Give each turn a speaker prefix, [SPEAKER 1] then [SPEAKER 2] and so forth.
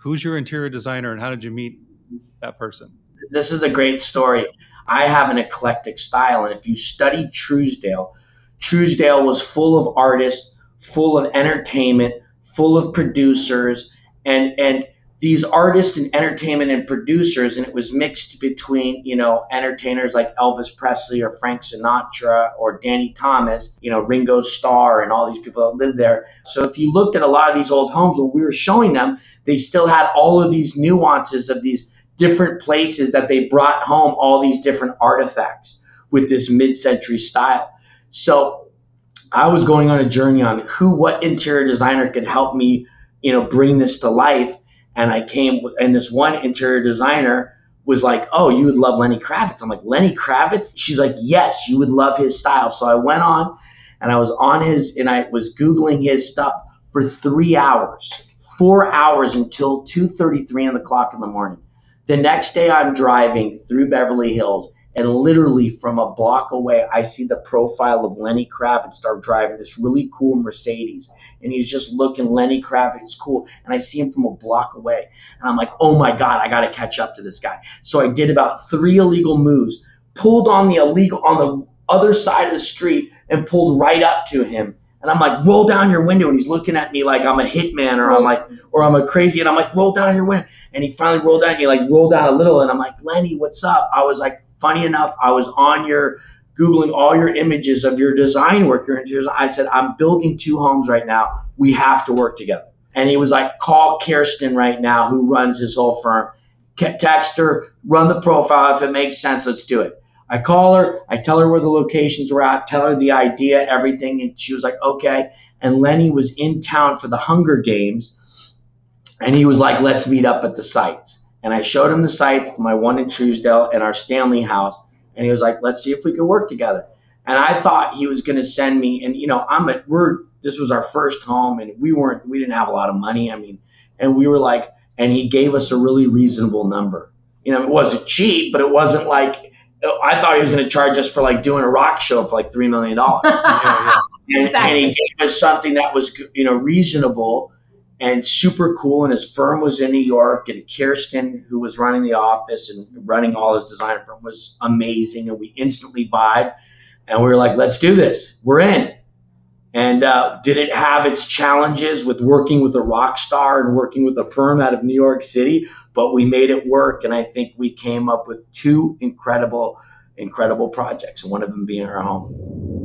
[SPEAKER 1] Who's your interior designer and how did you meet that person?
[SPEAKER 2] This is a great story. I have an eclectic style, and if you study Truesdale, Truesdale was full of artists, full of entertainment, full of producers, and these artists and entertainment and producers, and it was mixed between entertainers like Elvis Presley or Frank Sinatra or Danny Thomas, Ringo Starr, and all these people that lived there. So if you looked at a lot of these old homes when we were showing them, they still had all of these nuances of these different places that they brought home all these different artifacts with this mid-century style. So I was going on a journey on what interior designer could help me, bring this to life. And I came, and this one interior designer was like, "Oh, you would love Lenny Kravitz." I'm like, "Lenny Kravitz?" She's like, "Yes, you would love his style." So I went on and I was and I was Googling his stuff for 3 hours, 4 hours until 2:33 on the clock in the morning. The next day I'm driving through Beverly Hills, and literally from a block away, I see the profile of Lenny Kravitz start driving this really cool Mercedes. And he's just looking, Lenny Kravitz, cool. And I see him from a block away. And I'm like, oh my God, I got to catch up to this guy. So I did about 3 illegal moves, pulled on the other side of the street and pulled right up to him. And I'm like, roll down your window. And he's looking at me like I'm a hitman or I'm a crazy. And I'm like, roll down your window. And he finally rolled down. He rolled down a little. And I'm like, Lenny, what's up? I was like, funny enough, I was on your Googling all your images of your design work. I said, I'm building 2 homes right now. We have to work together. And he was like, call Kirsten right now, who runs his whole firm. Text her, run the profile. If it makes sense, let's do it. I call her, I tell her where the locations were at, tell her the idea, everything, and she was like, okay. And Lenny was in town for the Hunger Games, and he was like, let's meet up at the sites. And I showed him the sites, my one in Truesdale and our Stanley house, and he was like, let's see if we can work together. And I thought he was going to send me, and this was our first home, and we didn't have a lot of money. And we were like, and he gave us a really reasonable number. It wasn't cheap, but it wasn't like, I thought he was going to charge us for doing a rock show for $3 million. And he gave us something that was, reasonable and super cool. And his firm was in New York, and Kirsten, who was running the office and running all his design firm, was amazing. And we instantly vibed, and we were like, let's do this. We're in. And did it have its challenges with working with a rock star and working with a firm out of New York City? But we made it work, and I think we came up with 2 incredible projects, and one of them being our home.